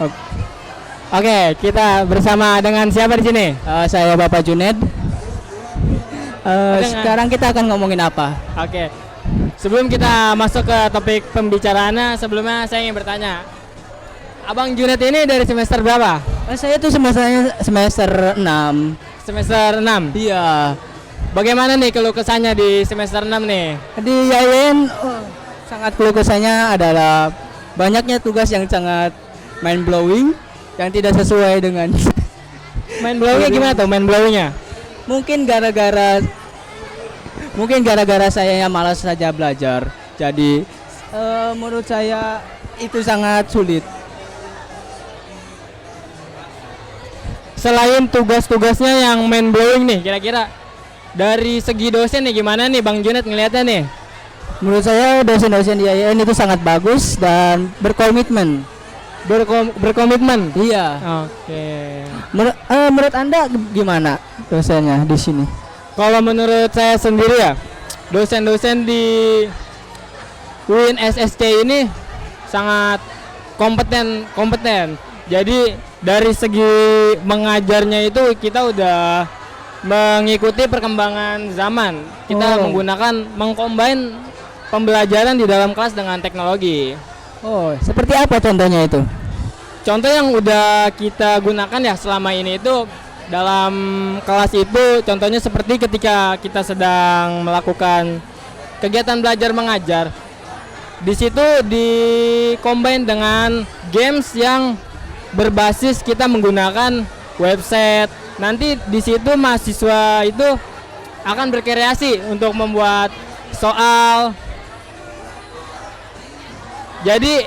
O- Oke, kita bersama dengan siapa di sini? Saya Bapak Junaid. Dengan- Sekarang kita akan ngomongin apa? Oke. Sebelum kita masuk ke topik pembicaraannya, sebelumnya saya ingin bertanya. Abang Junet ini dari semester berapa? Saya tuh semester 6. Semester 6. Iya. Bagaimana nih keluh kesahnya di semester 6 nih? Di YN sangat keluh kesahnya adalah banyaknya tugas yang sangat mind blowing yang tidak sesuai dengan Main blownya gimana tuh? Main blownya? mungkin gara-gara saya yang malas saja belajar. Jadi menurut saya itu sangat sulit. Selain tugas-tugasnya yang main blowing nih, kira-kira dari segi dosen nih gimana nih Bang Junet ngeliatnya nih? Menurut saya dosen-dosen di IAIN itu sangat bagus dan berkomitmen. Berkomitmen. Iya. Oke. Menurut Anda gimana dosennya di sini? Kalau menurut saya sendiri ya, dosen-dosen di UIN SSC ini sangat kompeten. Jadi dari segi mengajarnya itu kita udah mengikuti perkembangan zaman. Kita mengcombine pembelajaran di dalam kelas dengan teknologi. Oh, seperti apa contohnya itu? Contoh yang udah kita gunakan ya selama ini itu dalam kelas itu contohnya seperti ketika kita sedang melakukan kegiatan belajar mengajar. Di situ di-combine dengan games yang berbasis kita menggunakan website. Nanti di situ mahasiswa itu akan berkreasi untuk membuat soal. Jadi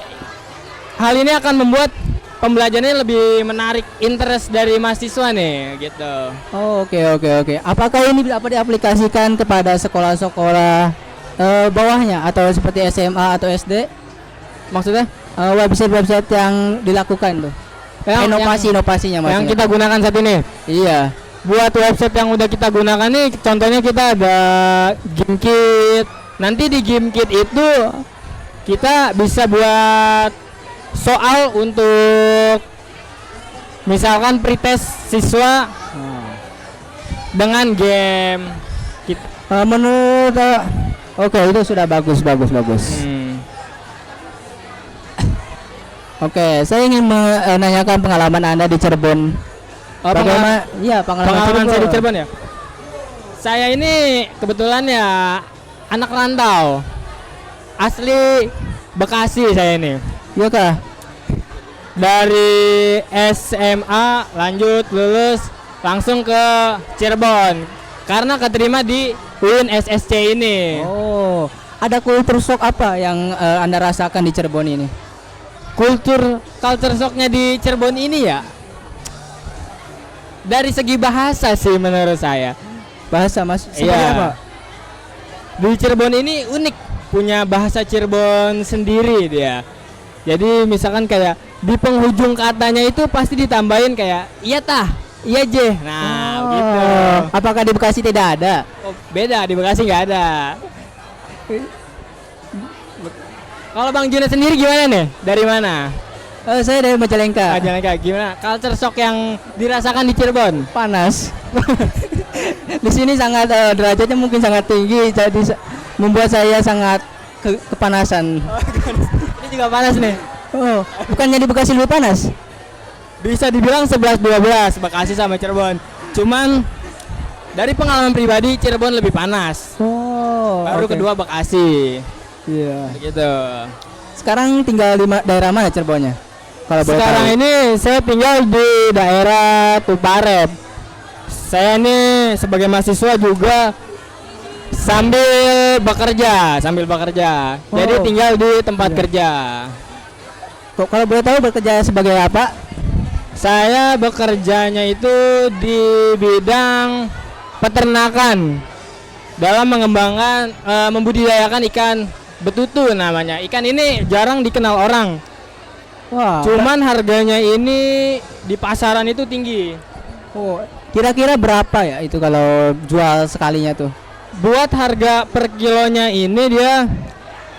hal ini akan membuat pembelajarannya lebih menarik interest dari mahasiswa nih gitu. Oh, oke. Apakah ini dapat diaplikasikan kepada sekolah-sekolah bawahnya atau seperti SMA atau SD? Maksudnya Website-website yang dilakukan tuh. Inovasinya maksudnya. yang kita gunakan saat ini. Iya. Buat website yang udah kita gunakan nih, contohnya kita ada GameKit. Nanti di GameKit itu kita bisa buat soal untuk misalkan pretest siswa dengan game. Menurut oke, itu sudah bagus. Oke, saya ingin menanyakan pengalaman Anda di Cirebon. Bagaimana? Iya, Pengalaman saya di Cirebon ya. Saya ini kebetulan ya anak rantau. Asli Bekasi saya ini. Iya kah? Dari SMA lanjut lulus langsung ke Cirebon karena keterima di UIN SSC ini. Oh, ada kultur shock apa yang Anda rasakan di Cirebon ini? Culture shocknya di Cirebon ini ya dari segi bahasa sih menurut saya. Bahasa Mas? Seperti Iya. apa? Di Cirebon ini unik, punya bahasa Cirebon sendiri dia. Jadi misalkan kayak di penghujung katanya itu pasti ditambahin kayak iya tah, iya je. Nah, gitu. Apakah di Bekasi tidak ada? Oh, beda di Bekasi nggak ada. Kalau Bang Junet sendiri gimana nih? Dari mana? Saya dari Majalengka. Majalengka. Gimana? Culture shock yang dirasakan di Cirebon? Panas. Di sini sangat derajatnya mungkin sangat tinggi, jadi membuat saya sangat kepanasan. Ini juga panas nih. Oh, bukannya di Bekasi lebih panas? Bisa dibilang 11-12 Bekasi sama Cirebon. Cuman dari pengalaman pribadi Cirebon lebih panas. Oh, Baru oke. kedua Bekasi. Iya. Gitu. Sekarang tinggal di daerah mana Cirebonnya? Kalau boleh Sekarang tahu. ini saya tinggal di daerah Tuparep. Saya ini sebagai mahasiswa juga sambil bekerja. Jadi Oh. tinggal di tempat Iya. kerja. Kok kalau boleh tahu bekerja sebagai apa? Saya bekerjanya itu di bidang peternakan dalam mengembangkan membudidayakan ikan betutu namanya. Ikan ini jarang dikenal orang. Wah. Cuman harganya ini di pasaran itu tinggi. Oh, kira-kira berapa ya itu kalau jual sekalinya tuh? Buat harga per kilonya ini dia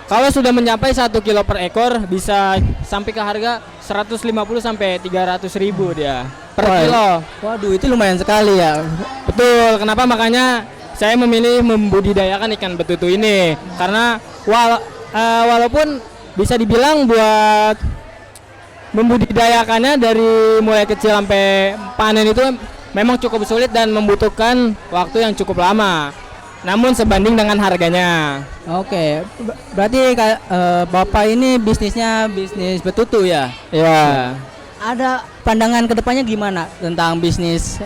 Kalau sudah mencapai 1 kilo per ekor bisa sampai ke harga 150 sampai 300 ribu dia per Wah, kilo. Waduh, itu lumayan sekali ya. Betul, kenapa makanya saya memilih membudidayakan ikan betutu ini karena walaupun bisa dibilang buat membudidayakannya dari mulai kecil sampai panen itu memang cukup sulit dan membutuhkan waktu yang cukup lama. Namun sebanding dengan harganya. Oke, berarti Bapak ini bisnisnya bisnis betutu ya? Ya. Ada pandangan kedepannya gimana tentang bisnis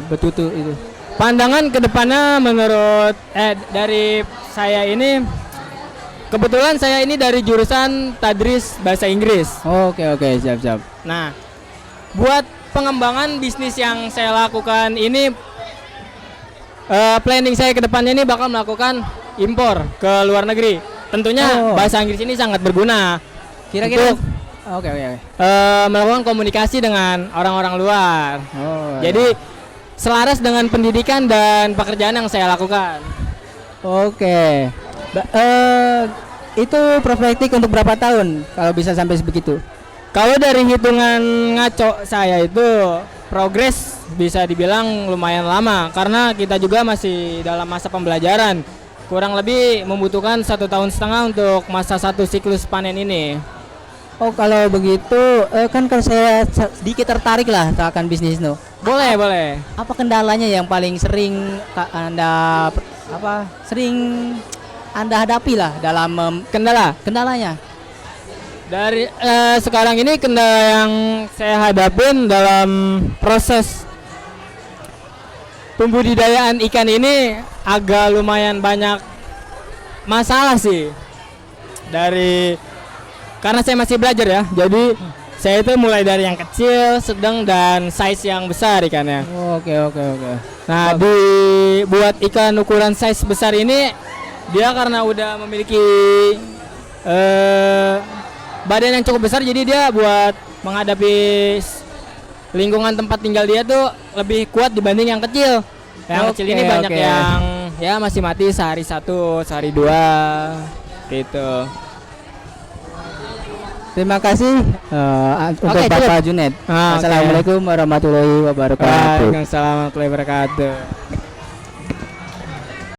betutu itu? Pandangan kedepannya menurut dari saya ini kebetulan saya ini dari jurusan tadris bahasa Inggris. Oke, siap. Nah, buat pengembangan bisnis yang saya lakukan ini planning saya ke depannya ini bakal melakukan impor ke luar negeri. Tentunya bahasa Inggris ini sangat berguna. Kira-kira untuk, Oke. melakukan komunikasi dengan orang-orang luar. Oh. Jadi selaras dengan pendidikan dan pekerjaan yang saya lakukan. Oke. Itu prospektif untuk berapa tahun kalau bisa sampai sebegitu? Kalau dari hitungan ngaco saya itu progres bisa dibilang lumayan lama karena kita juga masih dalam masa pembelajaran. Kurang lebih membutuhkan 1,5 tahun untuk masa satu siklus panen ini. Oh, kalau begitu kan kalau saya sedikit tertarik lah akan bisnis no. Boleh. Apa kendalanya yang paling sering Anda hadapi lah dalam kendalanya? Dari sekarang ini kendala yang saya hadapin dalam proses pembudidayaan ikan ini agak lumayan banyak masalah sih. Karena saya masih belajar ya. Jadi saya itu mulai dari yang kecil, sedang dan size yang besar ikannya. Oke. Nah, buat ikan ukuran size besar ini dia karena udah memiliki badan yang cukup besar, jadi dia buat menghadapi lingkungan tempat tinggal dia tuh lebih kuat dibanding yang kecil. Yang kecil ini banyak yang ya masih mati sehari 1, sehari 2 gitu. Terima kasih untuk Bapak Junet. Assalamualaikum warahmatullahi wabarakatuh. Waalaikumsalam warahmatullahi wabarakatuh.